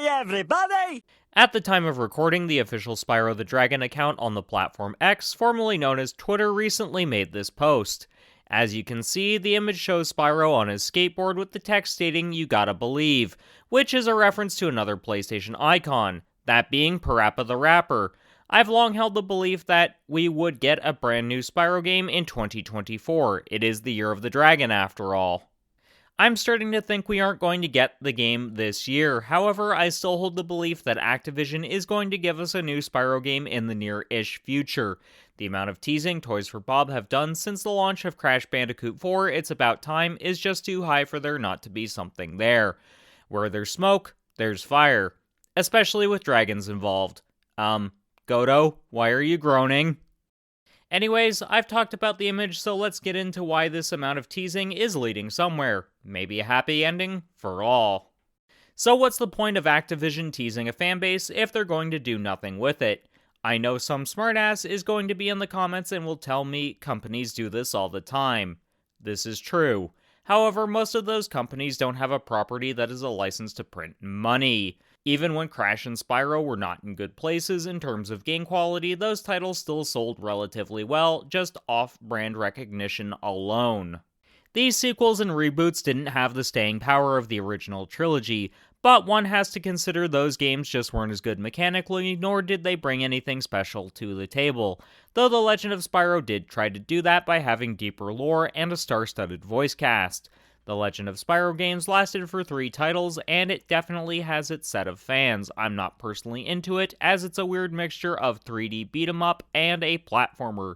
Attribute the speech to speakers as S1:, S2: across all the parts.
S1: Hi everybody!
S2: At the time of recording, the official Spyro the Dragon account on the platform X, formerly known as Twitter, recently made this post. As you can see, the image shows Spyro on his skateboard with the text stating, "You gotta believe," which is a reference to another PlayStation icon, that being Parappa the Rapper. I've long held the belief that we would get a brand new Spyro game in 2024. It is the Year of the Dragon after all. I'm starting to think we aren't going to get the game this year. However, I still hold the belief that Activision is going to give us a new Spyro game in the near-ish future. The amount of teasing Toys for Bob have done since the launch of Crash Bandicoot 4, It's About Time, is just too high for there not to be something there. Where there's smoke, there's fire. Especially with dragons involved. Godo, why are you groaning? Anyways, I've talked about the image, so let's get into why this amount of teasing is leading somewhere. Maybe a happy ending for all. So what's the point of Activision teasing a fanbase if they're going to do nothing with it? I know some smartass is going to be in the comments and will tell me companies do this all the time. This is true. However, most of those companies don't have a property that is a license to print money. Even when Crash and Spyro were not in good places in terms of game quality, those titles still sold relatively well, just off-brand recognition alone. These sequels and reboots didn't have the staying power of the original trilogy, but one has to consider those games just weren't as good mechanically, nor did they bring anything special to the table, though The Legend of Spyro did try to do that by having deeper lore and a star-studded voice cast. The Legend of Spyro games lasted for 3 titles, and it definitely has its set of fans. I'm not personally into it, as it's a weird mixture of 3D beat-em-up and a platformer,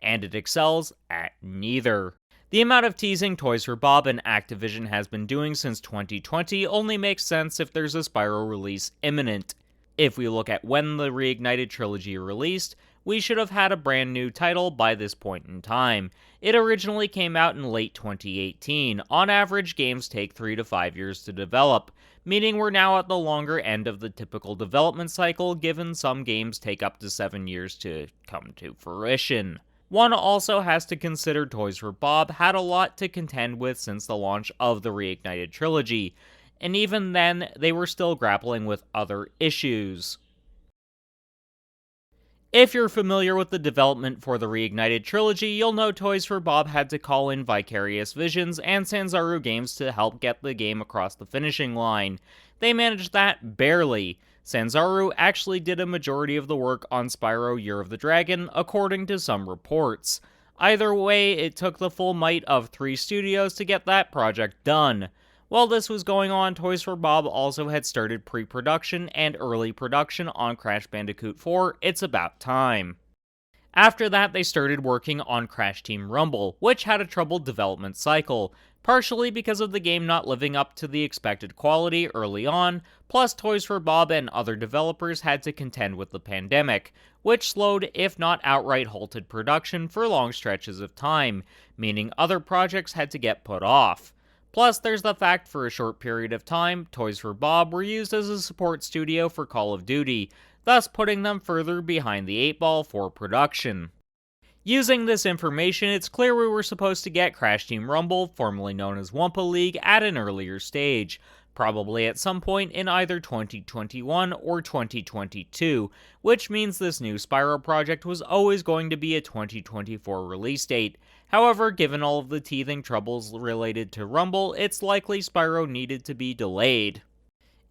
S2: and it excels at neither. The amount of teasing Toys for Bob and Activision has been doing since 2020 only makes sense if there's a Spyro release imminent. If we look at when the Reignited trilogy released, we should have had a brand new title by this point in time. It originally came out in late 2018. On average, games take 3 to 5 years to develop, meaning we're now at the longer end of the typical development cycle, given some games take up to 7 years to come to fruition. One also has to consider Toys for Bob had a lot to contend with since the launch of the Reignited trilogy, and even then, they were still grappling with other issues. If you're familiar with the development for the Reignited trilogy, you'll know Toys for Bob had to call in Vicarious Visions and Sanzaru Games to help get the game across the finishing line. They managed that barely. Sanzaru actually did a majority of the work on Spyro Year of the Dragon, according to some reports. Either way, it took the full might of 3 studios to get that project done. While this was going on, Toys for Bob also had started pre-production and early production on Crash Bandicoot 4, It's About Time. After that, they started working on Crash Team Rumble, which had a troubled development cycle, partially because of the game not living up to the expected quality early on, plus Toys for Bob and other developers had to contend with the pandemic, which slowed, if not outright halted production for long stretches of time, meaning other projects had to get put off. Plus, there's the fact for a short period of time, Toys for Bob were used as a support studio for Call of Duty, thus putting them further behind the 8 ball for production. Using this information, it's clear we were supposed to get Crash Team Rumble, formerly known as Wumpa League, at an earlier stage, probably at some point in either 2021 or 2022, which means this new Spyro project was always going to be a 2024 release date. However, given all of the teething troubles related to Rumble, it's likely Spyro needed to be delayed.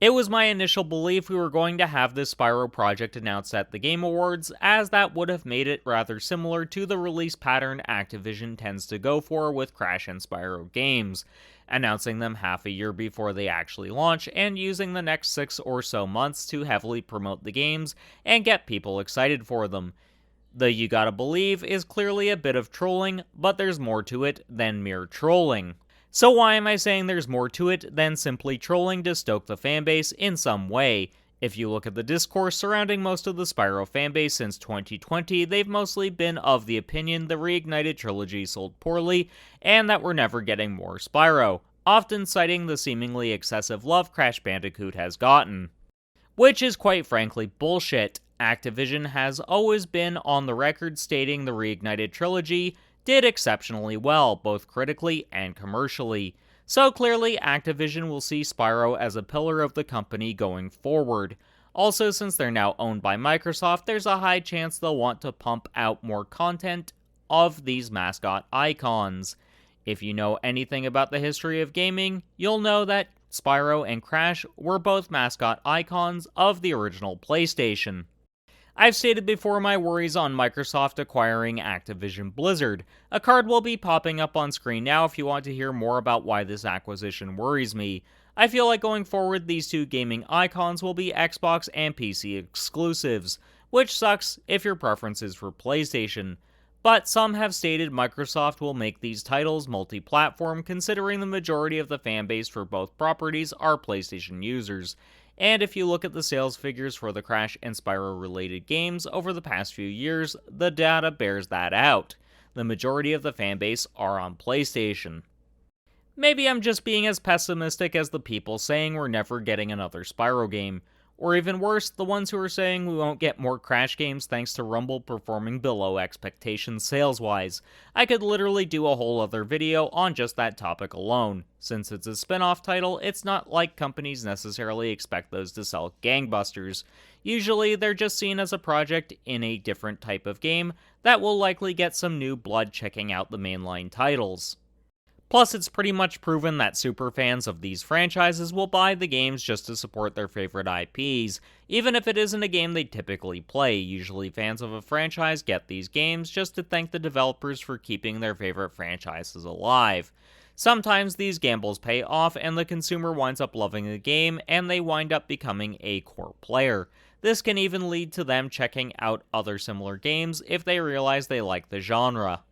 S2: It was my initial belief we were going to have this Spyro project announced at the Game Awards, as that would have made it rather similar to the release pattern Activision tends to go for with Crash and Spyro games, announcing them half a year before they actually launch and using the next 6 or so months to heavily promote the games and get people excited for them. The "you gotta believe" is clearly a bit of trolling, but there's more to it than mere trolling. So why am I saying there's more to it than simply trolling to stoke the fanbase in some way? If you look at the discourse surrounding most of the Spyro fanbase since 2020, they've mostly been of the opinion the Reignited trilogy sold poorly, and that we're never getting more Spyro, often citing the seemingly excessive love Crash Bandicoot has gotten. Which is quite frankly bullshit. Activision has always been on the record stating the Reignited trilogy did exceptionally well, both critically and commercially. So clearly, Activision will see Spyro as a pillar of the company going forward. Also, since they're now owned by Microsoft, there's a high chance they'll want to pump out more content of these mascot icons. If you know anything about the history of gaming, you'll know that Spyro and Crash were both mascot icons of the original PlayStation. I've stated before my worries on Microsoft acquiring Activision Blizzard. A card will be popping up on screen now if you want to hear more about why this acquisition worries me. I feel like going forward, these two gaming icons will be Xbox and PC exclusives, which sucks if your preference is for PlayStation. But some have stated Microsoft will make these titles multi-platform, considering the majority of the fanbase for both properties are PlayStation users. And if you look at the sales figures for the Crash and Spyro related games over the past few years, the data bears that out. The majority of the fanbase are on PlayStation. Maybe I'm just being as pessimistic as the people saying we're never getting another Spyro game. Or even worse, the ones who are saying we won't get more Crash games thanks to Rumble performing below expectations sales-wise. I could literally do a whole other video on just that topic alone. Since it's a spin-off title, it's not like companies necessarily expect those to sell gangbusters. Usually, they're just seen as a project in a different type of game that will likely get some new blood checking out the mainline titles. Plus, it's pretty much proven that superfans of these franchises will buy the games just to support their favorite IPs, even if it isn't a game they typically play. Usually fans of a franchise get these games just to thank the developers for keeping their favorite franchises alive. Sometimes these gambles pay off and the consumer winds up loving the game and they wind up becoming a core player. This can even lead to them checking out other similar games if they realize they like the genre.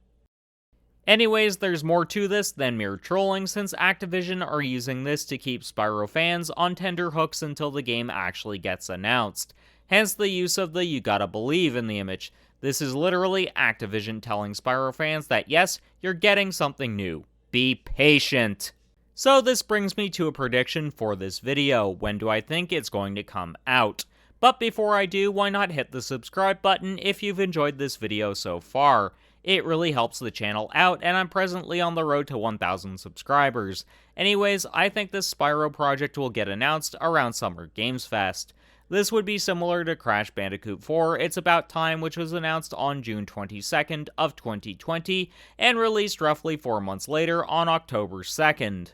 S2: Anyways, there's more to this than mere trolling, since Activision are using this to keep Spyro fans on tender hooks until the game actually gets announced. Hence the use of the "you gotta believe" in the image. This is literally Activision telling Spyro fans that yes, you're getting something new. Be patient. So this brings me to a prediction for this video. When do I think it's going to come out? But before I do, why not hit the subscribe button if you've enjoyed this video so far? It really helps the channel out, and I'm presently on the road to 1,000 subscribers. Anyways, I think this Spyro project will get announced around Summer Games Fest. This would be similar to Crash Bandicoot 4 It's About Time, which was announced on June 22nd of 2020, and released roughly 4 months later on October 2nd.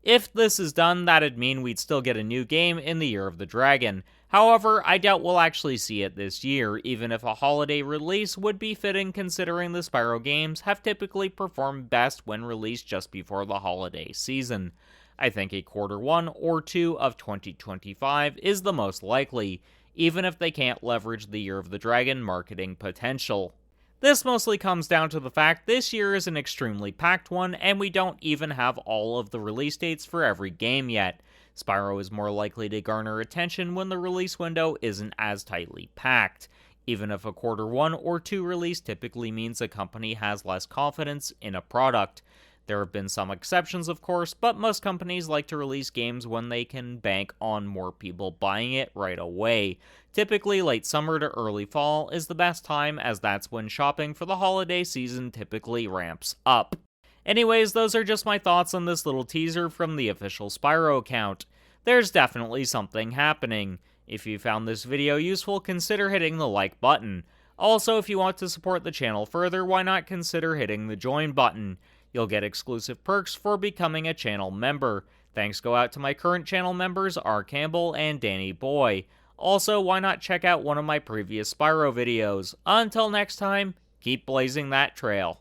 S2: If this is done, that'd mean we'd still get a new game in the Year of the Dragon. However, I doubt we'll actually see it this year, even if a holiday release would be fitting considering the Spyro games have typically performed best when released just before the holiday season. I think a Q1 or 2 of 2025 is the most likely, even if they can't leverage the Year of the Dragon marketing potential. This mostly comes down to the fact this year is an extremely packed one, and we don't even have all of the release dates for every game yet. Spyro is more likely to garner attention when the release window isn't as tightly packed, even if a Q1 or 2 release typically means a company has less confidence in a product. There have been some exceptions, of course, but most companies like to release games when they can bank on more people buying it right away. Typically, late summer to early fall is the best time, as that's when shopping for the holiday season typically ramps up. Anyways, those are just my thoughts on this little teaser from the official Spyro account. There's definitely something happening. If you found this video useful, consider hitting the like button. Also, if you want to support the channel further, why not consider hitting the join button? You'll get exclusive perks for becoming a channel member. Thanks go out to my current channel members, R. Campbell and Dani Boy. Also, why not check out one of my previous Spyro videos? Until next time, keep blazing that trail.